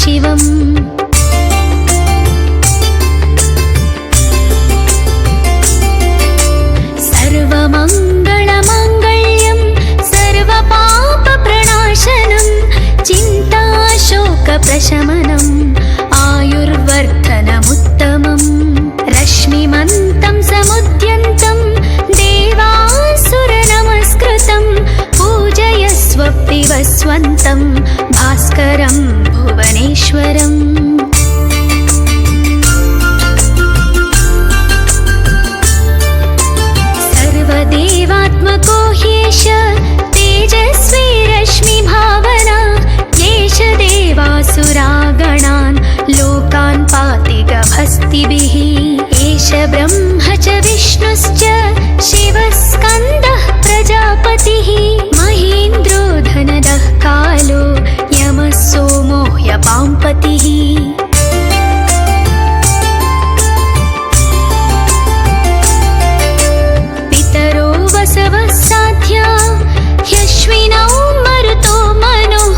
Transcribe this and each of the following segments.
शिवम्। सर्वमङ्गलमाङ्गल्यं सर्वपापप्रणाशनं चिन्ताशोकप्रशमनम् आयुर्वर्धनमुत्तमम्। रश्मिमन्तं समुद्यन्तं देवासुरनमस्कृतं पूजयस्व पिबस्वन्तं भास्करं भुवनेश्वरम्। सर्वदेवात्मको ह्येष तेजस्वी रश्मिभावना येष देवासुरागणान् लोकान् पाति गभस्तिभिः। एष ब्रह्म च विष्णुश्च शिवस्कन्दः प्रजापतिः महेन्द्रो धनदः कालो यमः सोमो ह्यपाम्पतिः। पितरो वसवः साध्या ह्यश्विनौ मरुतो मनुः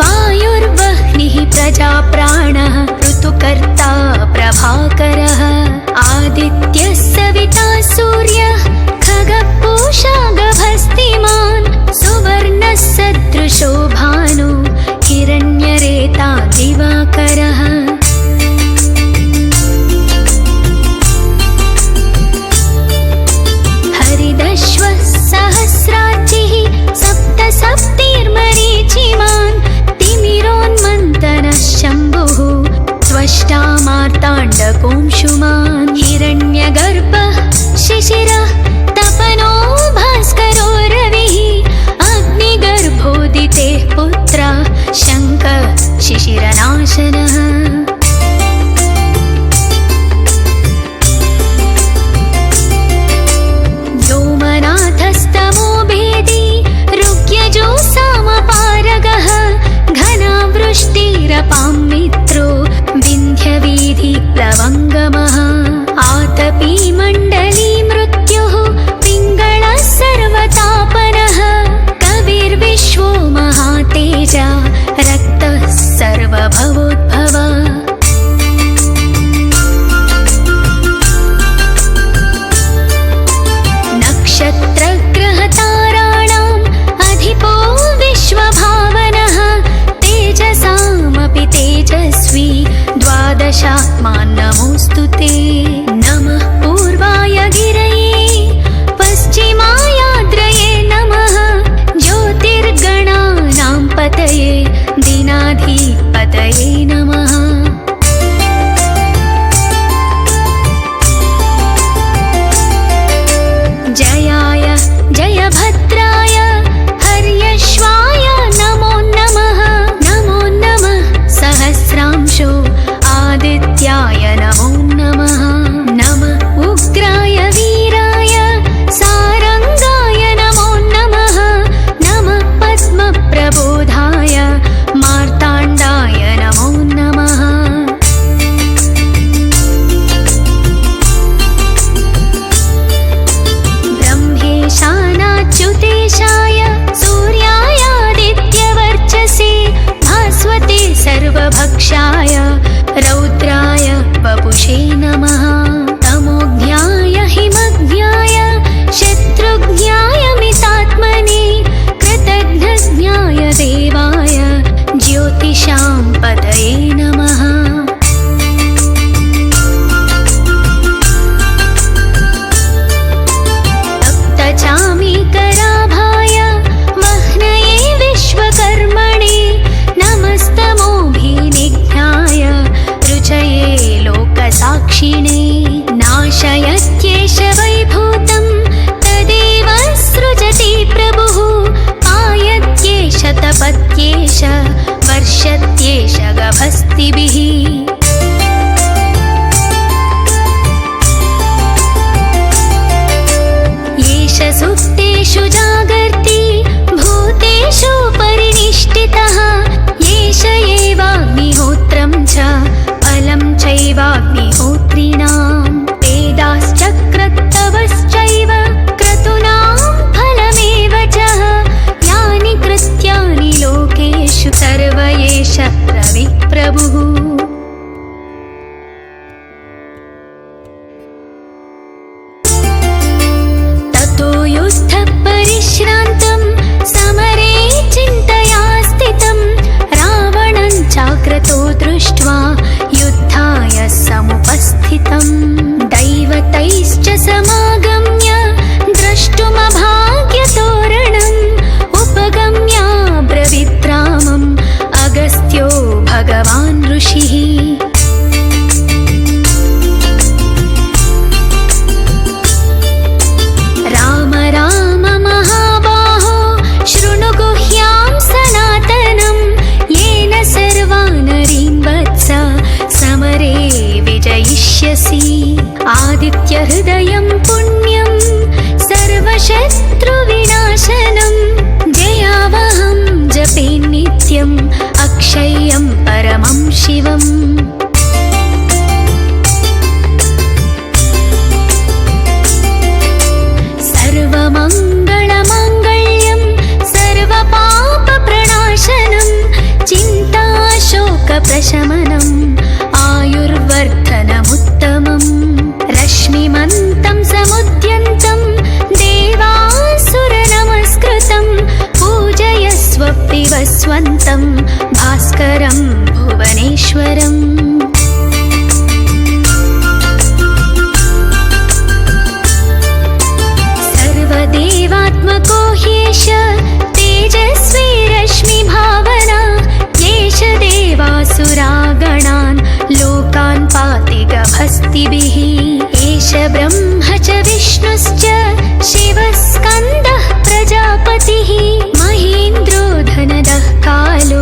वायुर्वह्निः प्रजाप्राणः ऋतुकर्ता प्रभाकरः। आदित्यः सविता सूर्यः खगः पूषा गभस्तिमान् सुवर्णः सदृशो भानु हिरण्यरेता दिवाकरः। हरिदश्वः सहस्राचिः सप्तसप्तिर्मरीचिमान् तिमिरोन्मन्तनः शम्भुः त्वष्टा मार्ताण्डकोंशुमान्। हिरण्यगर्भः शिशिरः तपनो भास्करो रविः अग्निगर्भोदितेः पुत्रः शङ्खः शिशिरनाशनः। व्योमनाथस्तमो भेदी ऋग्यजो सामपारगः घनावृष्टिरपां मित्रो विन्ध्यवीधिप्लवङ्गमः। आतपी मण्डली मृत्युः पिङ्गळः सर्वतापनः कविर्विश्वो महातेजा रक्तः सर्वभवोद्भव। नक्षत्रग्रहताराणाम् अधिपो विश्वभावनः तेजसामपि तेजस्वी द्वादशात्मा नमोऽस्तु ते। नमः पूर्वाय परिश्रान्तं समरे चिन्तया स्थितं रावणं चाक्रतो दृष्ट्वा युद्धाय समुपस्थितं दैवतैश्च समागम्य द्रष्टुमभाग्यतोरणम् उपगम्य ब्रवीद्रामम् अगस्त्यो भगवान् ऋषिः राम राम महाबाहो शृणु गुह्यां सनातनं येन सर्वानरीन् वत्स समरे विजयिष्यसि आदित्यहृदयं पुण्यं सर्वशत्रुविनाशनं जयावहं जपे नित्यम् अक्षय्यं परमं शिवम् सर्वमङ्गलमाङ्गल्यं सर्वपापप्रणाशनं चिन्ताशोकप्रशमनम् आयुर्वर्धनमुत्तमम् रश्मिमन्तं समुद्यन्तं देवासुरनमस्कृतं पूजयस्व विवस्वन्तं भास्करं भुवनेश्वरम् सर्वदेवात्मको ह्येष तेजस्वी रश्मिभावना येष देवासुरागणान् लोकान् पाति गभस्तिभिः एष ब्रह्म च विष्णुश्च शिवः स्कन्दः प्रजापतिः महेन्द्रो धनदः कालो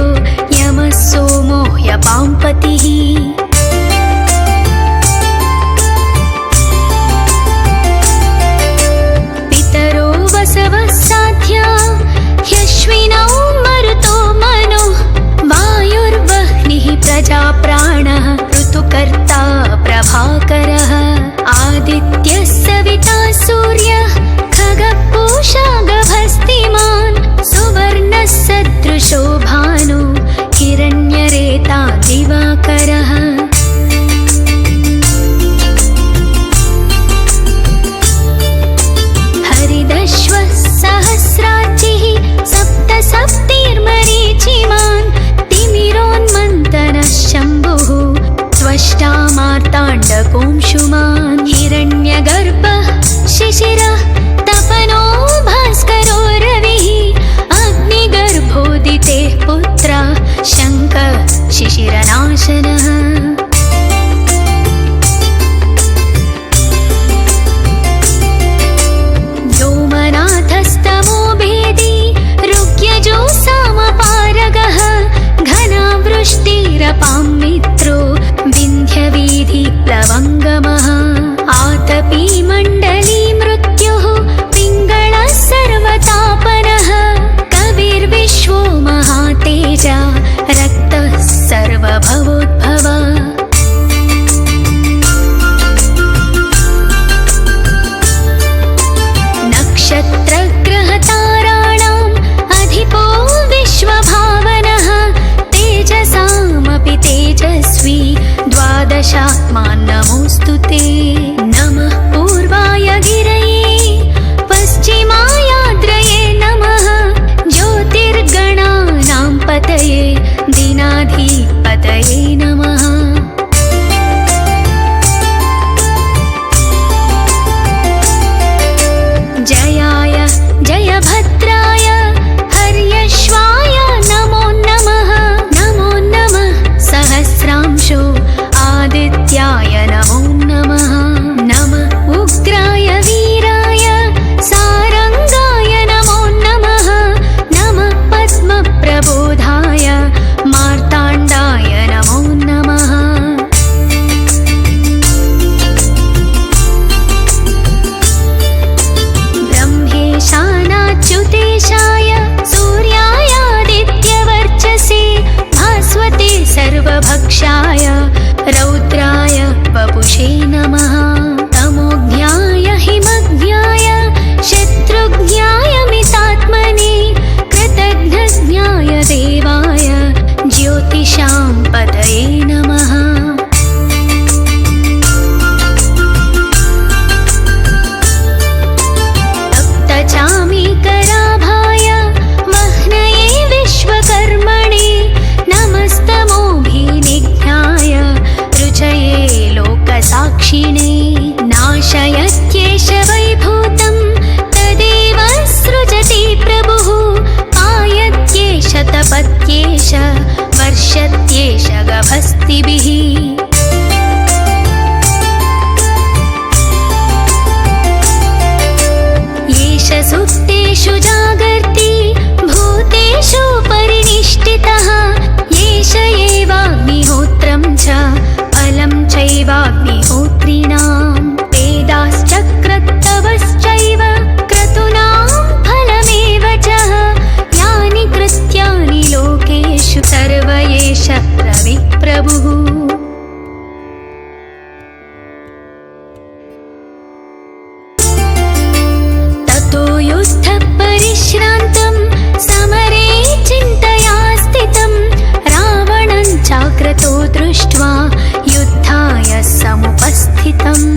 कृत्वा युद्धाय समुपस्थितम्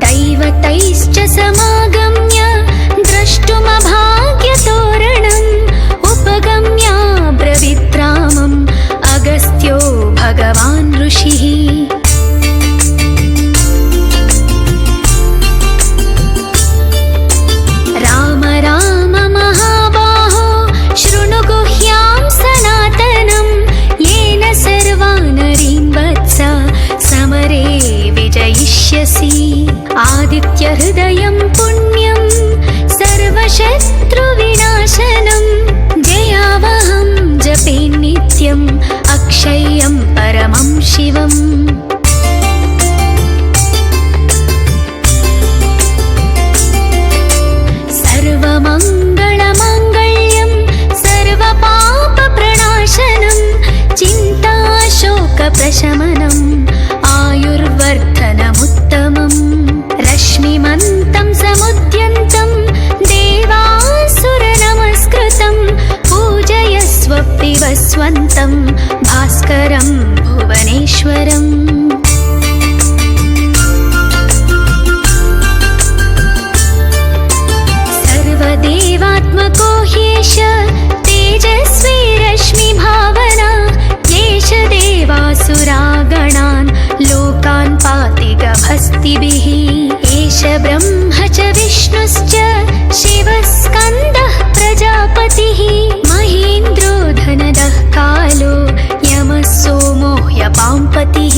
दैवतैश्च समागम्य द्रष्टुमभाग्यतोरणम् उपगम्य ब्रवीद्रामम् अगस्त्यो भगवान् ऋषिः राम राम महाबाहो शृणु गुह्यां सनातनं येन सर्वानरीन् वत्स समरे विजयिष्यसि आदित्यहृदयं पुण्यं सर्वशत्रुविनाशनं जयावहं जपे नित्यम् अक्षय्यं परमं शिवम् सर्वमङ्गलमाङ्गल्यं सर्वपापप्रणाशनं चिन्ताशोकप्रशमनम् आयुर्वर्धनमुत्तमम् रश्मिमन्तं समुद्यन्तं देवासुरनमस्कृतं पूजयस्व विवस्वन्तं भास्करं भुवनेश्वरम् सर्वदेवात्मको ह्येष तेजस्वी रश्मिभावना येष देवासुरागणान् लोकान् पाति गभस्तिभिः एष ब्रह्म च विष्णुश्च शिवस्कन्दः प्रजापतिः महेन्द्रो धनदः कालो यमः सोमो ह्यपाम्पतिः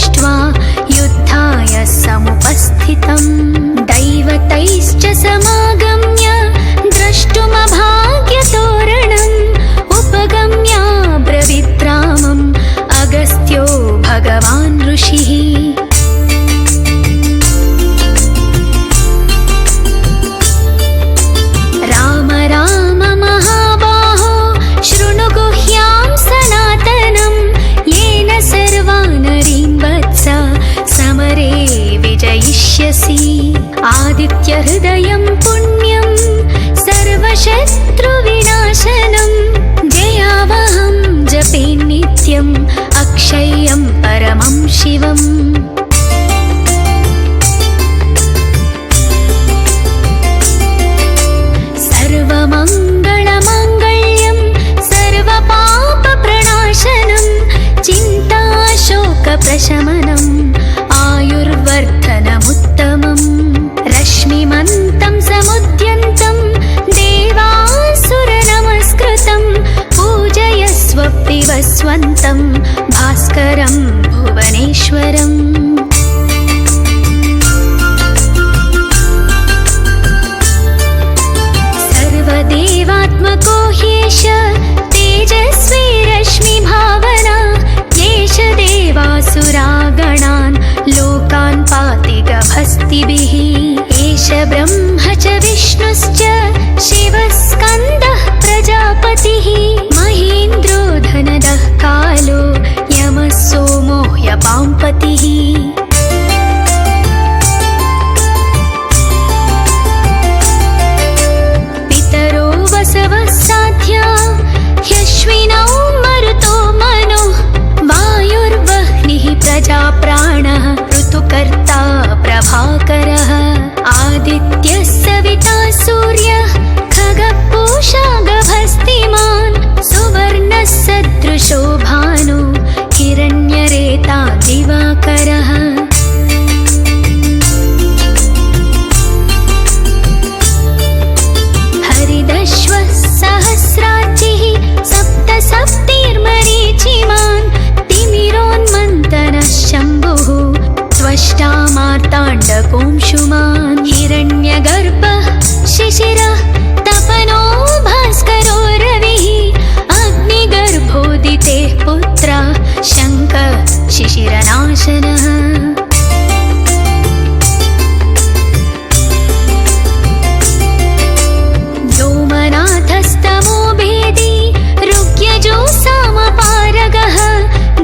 दृष्ट्वा युद्धाय समुपस्थितम् दैवतैश्च समागम्य द्रष्टुमभाग्यतोरणम् उपगम्य ब्रवीद्रामम् अगस्त्यो भगवान् ऋषिः राम राम महाबाहो शृणु गुह्यां सनातनम् येन सर्वानरीन् वत्स समरे विजयिष्यसि आदित्यहृदयं पुण्यं सर्वशत्रुविनाशनम् जयावहं जपे नित्यम् अक्षय्यं परमं शिवम् सर्वमङ्गलमाङ्गल्यं सर्वपापप्रणाशनं चिन्ताशोकप्रशमनम् आयुर्वर्धनमुत्तमम् रश्मिमन्तं समुद्यन्तं देवासुरनमस्कृतं पूजयस्व पिबस्वन्तं भास्करं भुवनेश्वरम् सर्वदेवात्मको ह्येष तेजस्वी रश्मिभावना येष देवासुरागणान् लोकान् पाति गभस्तिभिः एष ब्रह्म च विष्णुश्च शिवः स्कन्दः प्रजापतिः महेन्द्रो धनदः कालो यमः सोमो ह्यपाम्पतिः पितरो वसवः साध्या ह्यश्विनौ मरुतो मनो वायुर्वह्निः प्रजाप्राणः ऋतुकर्ता प्रभाकरः आदित्यः सविता सूर्यः खगपूषा गभस्तिमान् सुवर्णः सदृशो भानु हिरण्यरेता दिवाकरः हरिदश्वः सहस्राचिः सप्त सप्तिर्मरीचिमान् तिमिरोन्मन्तनः शम्भुः त्वष्टा मार्ताण्डकोंशुमान् हिरण्यगर्भः शिशिरः तपनो भास्करो रविः अग्निगर्भोदितेः पुत्रः शङ्खः शिशिरनाशनः व्योमनाथस्तमो भेदी ऋग्यजो सामपारगः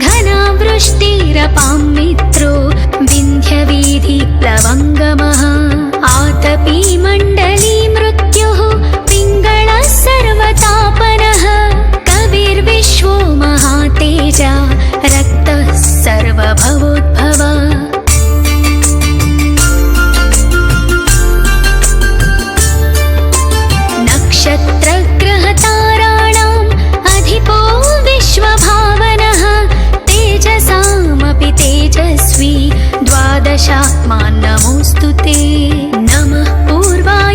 घनावृष्टिरपां मित्रो विन्ध्यवीधिप्लवङ्गमः आतपी मण्डली मृत्युः पिङ्गळः सर्वतापनः कविर्विश्वो महातेजा रक्तः सर्वभवोद्भव नक्षत्रग्रहताराणाम् अधिपो विश्वभावनः तेजसामपि तेजस्वी द्वादशात्मा नमोऽस्तु ते नमः पूर्वाय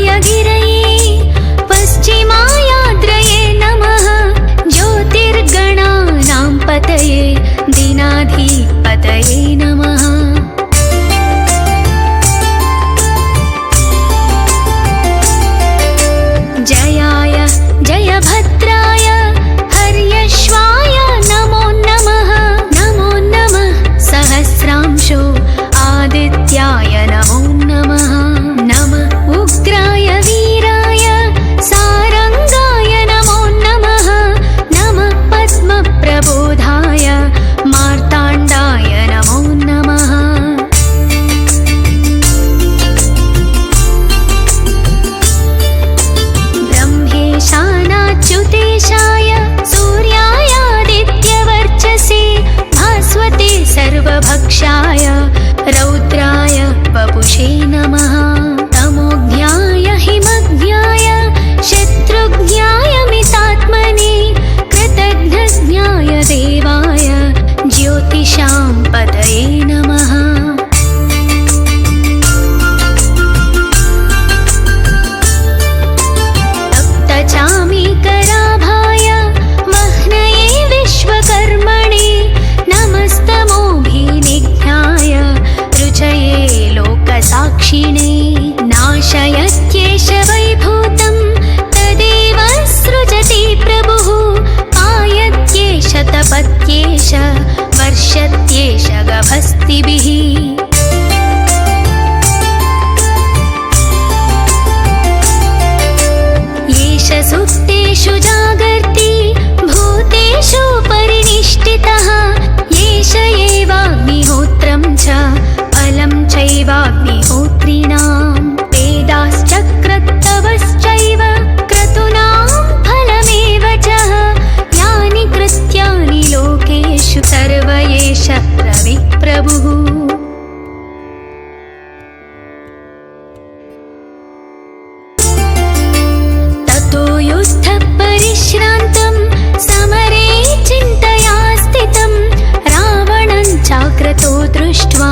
दृष्ट्वा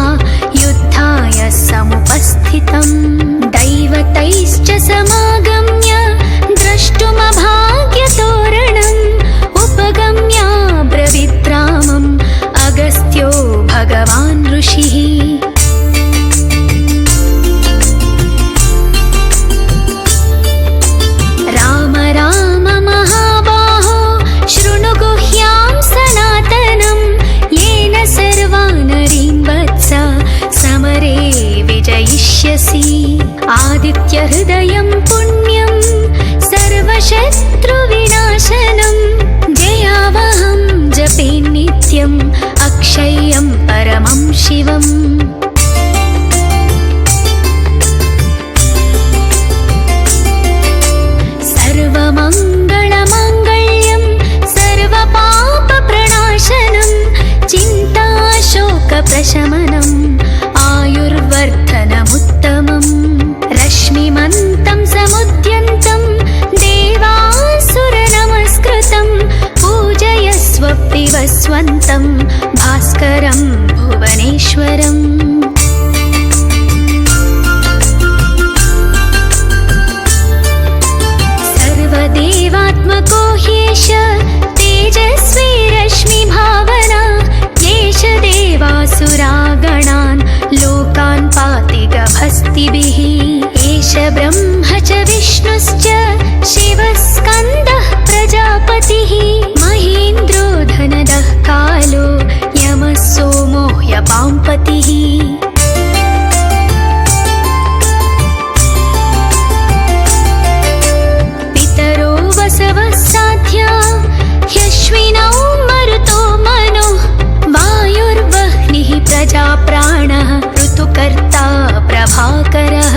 युद्धाय समुपस्थितम् दैवतैश्च समागम्य द्रष्टुमभाग्यतोरणम् उपगम्याब्रवीद्रामम् अगस्त्यो भगवान् ऋषिः राम राम महाबाहो शृणु गुह्यां सनातनं येन सर्वानरीन् वत्स समरे विजयिष्यसि आदित्यहृदयं पुण्यं सर्वशत्रुविनाशनं जयावहं जपे नित्यम् अक्षय्यं परमं शिवम् सर्वमङ्गलमाङ्गल्यं सर्वपापप्रणाशनं चिन्ताशोकप्रशमनम् आयुर्वर्धनमुत्तमम् रश्मिमन्तं समुद्यन्तं देवासुरनमस्कृतं पूजयस्व विवस्वन्तं भास्करं भुवनेश्वरम् सर्वदेवात्मको ह्येष तेजस्वी रश्मिभावना येष देवासुरागणान् लोकान् पाति गभस्तिभिः एष ब्रह्म च विष्णुश्च शिवस्कन्दः प्रजापतिः महेन्द्रो धनदः कालो यमः सोमो ह्यपाम्पतिः पितरो वसवः साध्या ह्यश्विनौ मरुतो मनो वायुर्वह्निः प्रजाप्राणः ऋतुकर्ता प्रभाकरः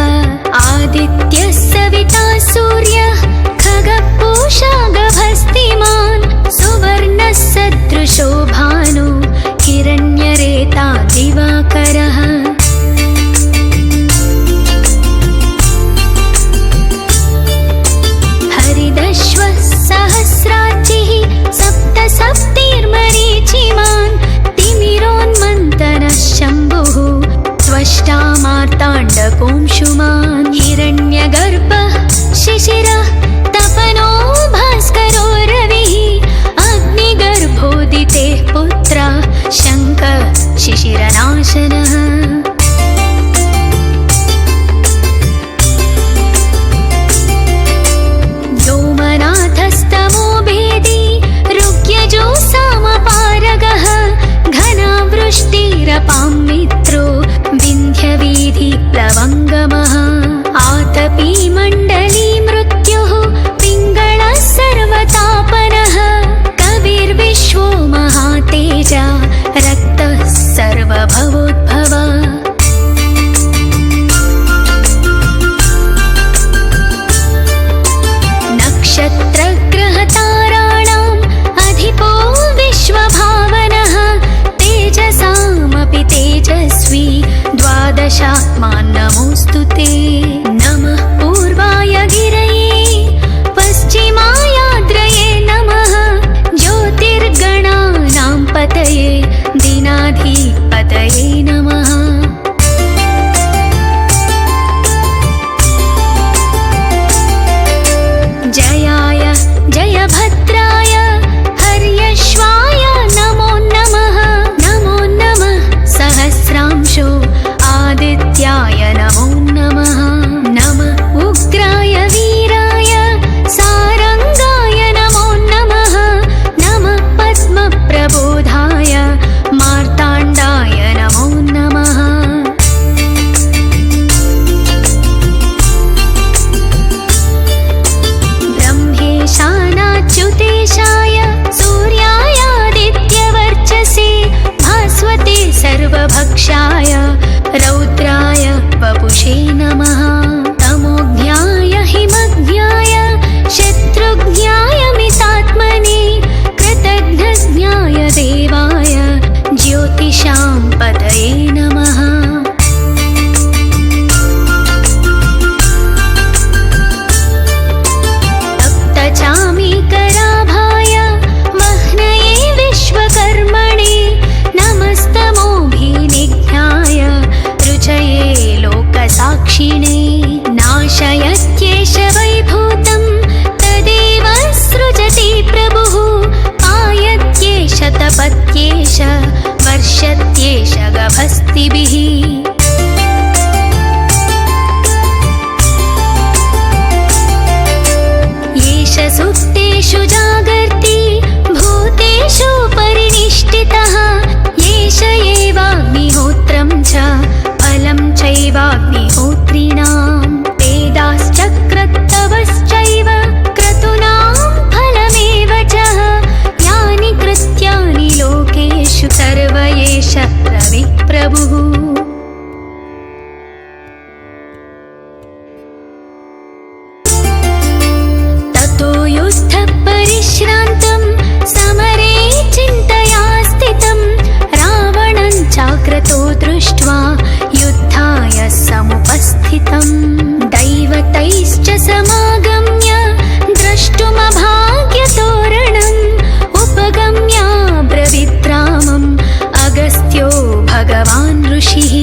आदित्यः सविता सूर्यः खगः गभस्तिमान् सुवर्णः सदृशो भानु हिरण्यरेता दिवाकरः शान्तिभिः येष सुप्तेषु जागर्ति भूतेषु परिनिष्ठितः येष एवाग्निहोत्रं च फलं चैवाग्निहोत्रिणां वेदाश्चक्रतवश्चैव क्रतूनां फलमेव च यानि कृत्यानि लोकेषु सर्व एष रविप्रभुः परिश्रान्तं समरे चिन्तया स्थितं रावणं चाक्रतो दृष्ट्वा युद्धाय समुपस्थितं दैवतैश्च समागम्य द्रष्टुमभाग्यतोरणम् उपगम्य ब्रवीद्रामम् अगस्त्यो भगवान् ऋषिः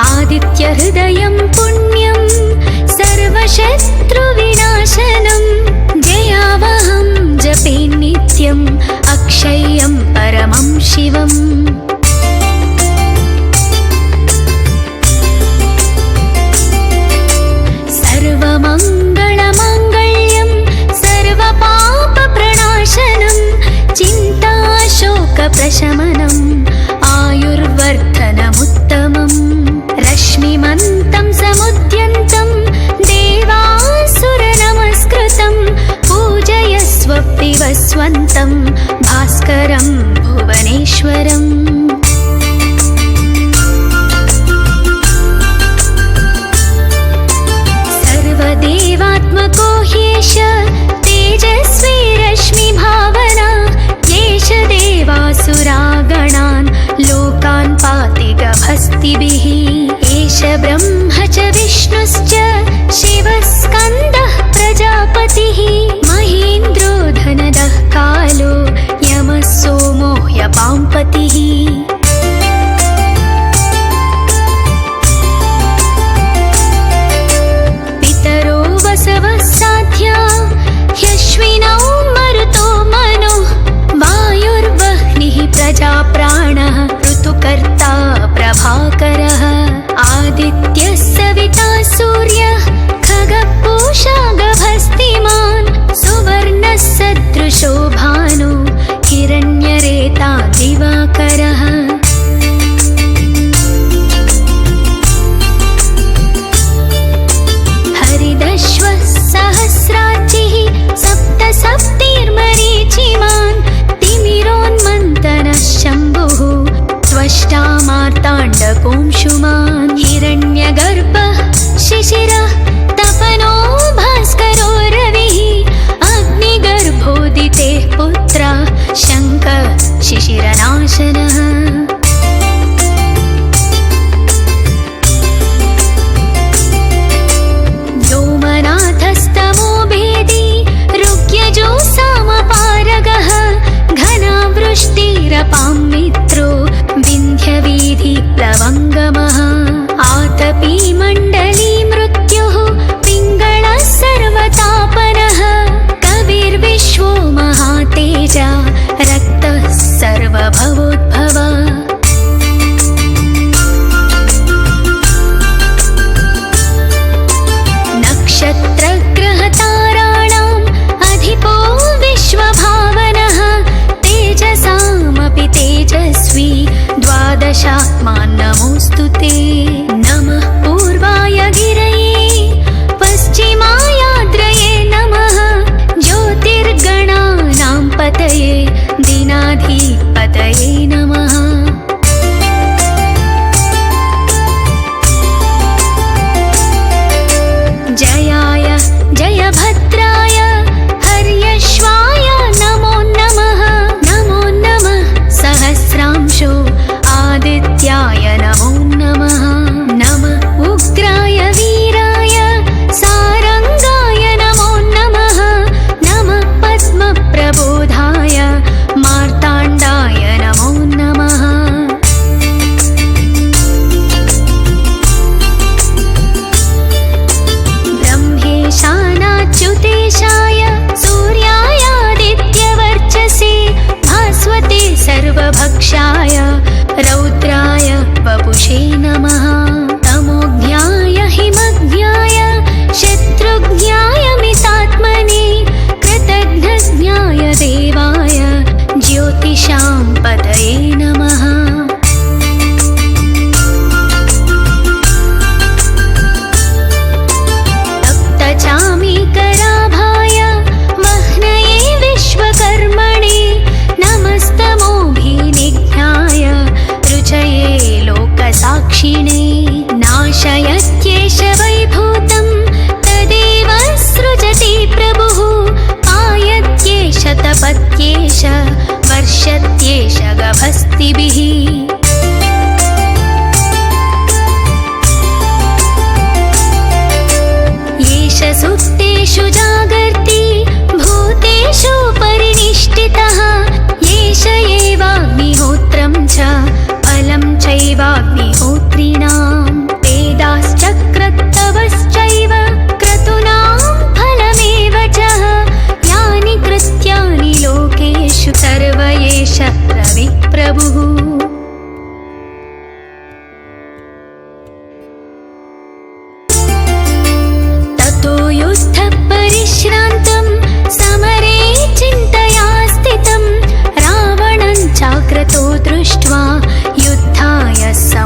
आदित्यहृदयं पुण्यं सर्वशत्रुविनाशनं जयावहं जपे नित्यम् अक्षय्यं परमं शिवम् सर्वमङ्गलमाङ्गल्यं सर्वपापप्रणाशनं चिन्ताशोकप्रशमनम् आयुर्वर्धनमुत्तमम् रश्मिमन्तं समुद्यन्तं देवासुरनमस्कृतं पूजयस्व विवस्वन्तं भास्करं भुवनेश्वरम्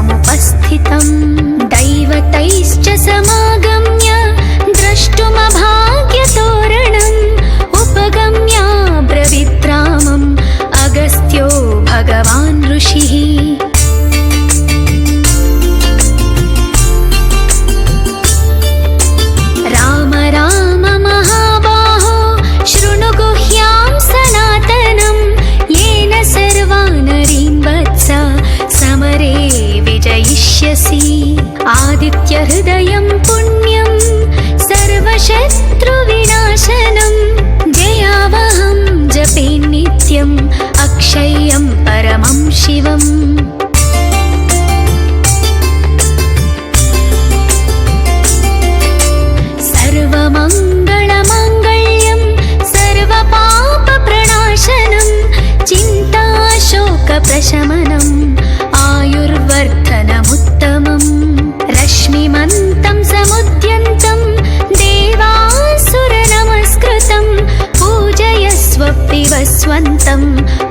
समुपस्थितम् दैवतैश्च समागम्य द्रष्टुमभाग्यतोरणम् उपगम्य ब्रवीद्रामम् अगस्त्यो भगवान् ऋषिः राम राम महाबाहो शृणु गुह्यां सनातनम् येन सर्वानरीन् वत्स समरे विजयिष्यसि आदित्यहृदयं पुण्यं सर्वशत्रुविनाशनं जयावहं जपे नित्यम् अक्षय्यं परमं शिवम् सर्वमङ्गलमाङ्गल्यं सर्वपापप्रणाशनं चिन्ताशोकप्रशमनम् आयुर्वर्धनमुत्तमम् रश्मिमन्तं समुद्यन्तं देवासुरनमस्कृतं पूजयस्व विवस्वन्तं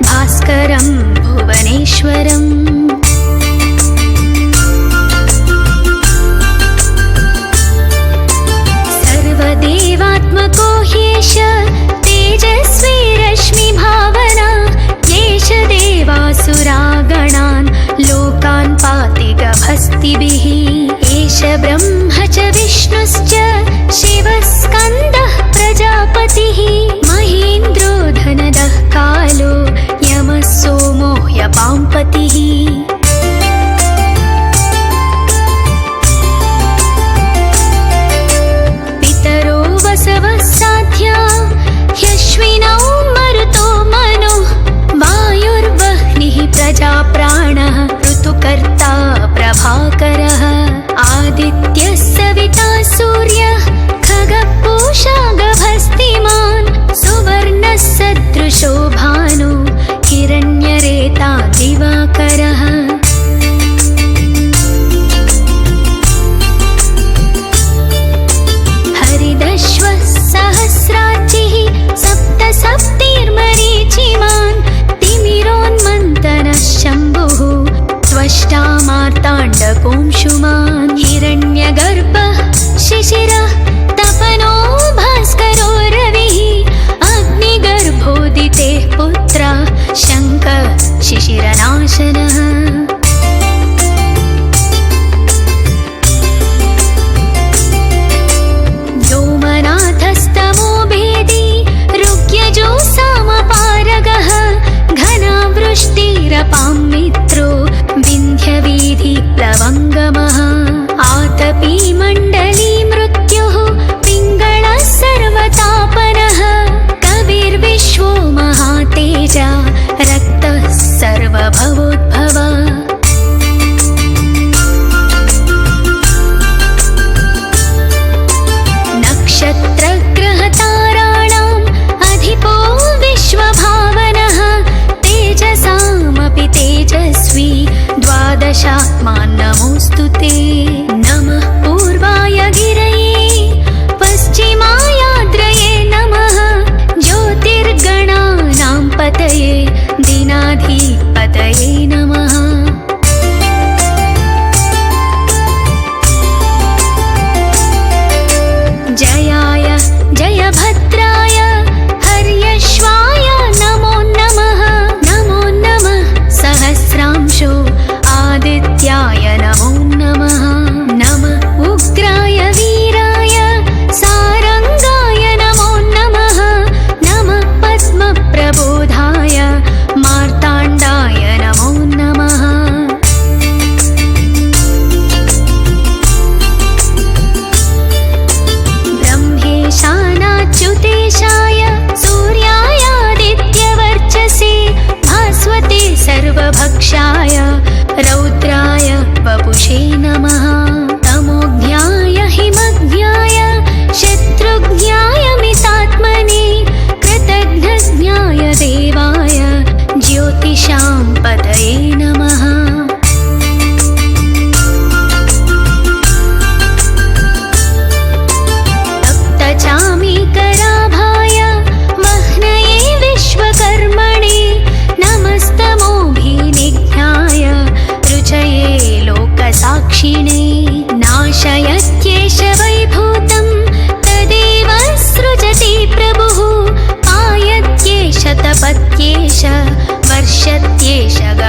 भास्करं भुवनेश्वरम् सर्वदेवात्मको ह्येष तेजस्वी रश्मिभावना येष देवासुरागणान् लोकान् पाति गभस्तिभिः एष ब्रह्म च विष्णुश्च शिवः स्कन्दः प्रजापतिः महेन्द्रो धनदः कालो यमः सोमो ह्यपाम्पतिः पितरो वसवः साध्या ह्यश्विनौ मरुतो मनो वायुर्वह्निः प्रजाप्राणः ऋतुकर्ता प्रभाकरः आदित्यः सविता सूर्यः खगः पूषा गभस्तिमान् सुवर्णः सदृशो भानु हिरण्यरेता दिवाकरः हरिदश्वः सहस्राचिः सप्त सप्तिर्मरीचिमान् तिमिरोन्मन्तनः शम्भुः त्वष्टा मार्ताण्डकोंशुमान् हिरण्यगर्भः शिशिरः तपनो भास्करो रविः अग्निगर्भोदितेः पुत्रः शङ्खः शिशिरनाशनः व्योमनाथस्तमो भेदी ऋग्यजो सामपारगः घनावृष्टिरपां मित्रो विन्ध्यवीधिप्लवङ्गमः आतपी मण्डली मृत्युः पिङ्गळः सर्वतापनः कविर्विश्वो महातेजा रक्तः सर्वभवोद्भवा नक्षत्रग्रहताराणाम् अधिपो विश्वभावनः तेजसामपि तेजस्वी द्वादशात्मान् नमोऽस्तु ते नमः पूर्वाय गिरये पश्चिमायाद्रये नमः ज्योतिर्गणानां पतये दीनाधिपतये नमः जयाय जयभद्राय हर्यश्वाय नमो नमः सहस्रांशो आदित्याय नमो नमः नमः उग्राय वीराय सारंगाय नमो नमः नमः पद्मप्रबोधाय मार्ताण्डाय नमो नमः ब्रह्मेशानाच्युतेशाय सूर्यायादित्यवर्चसे भास्वते सर्वभक्षाय रौद्राय वपुषे नमः तमोज्ञाय हिमज्ञाय शत्रुज्ञाय मितात्मने कृतघ्नज्ञाय देवाय ज्योतिषां पतये नमः तप्तचामीकराभाय वह्नये विश्वकर्मणे नमस्तमोभिनिघ्नाय रुचये लोक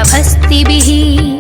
प्रभस्तिभिः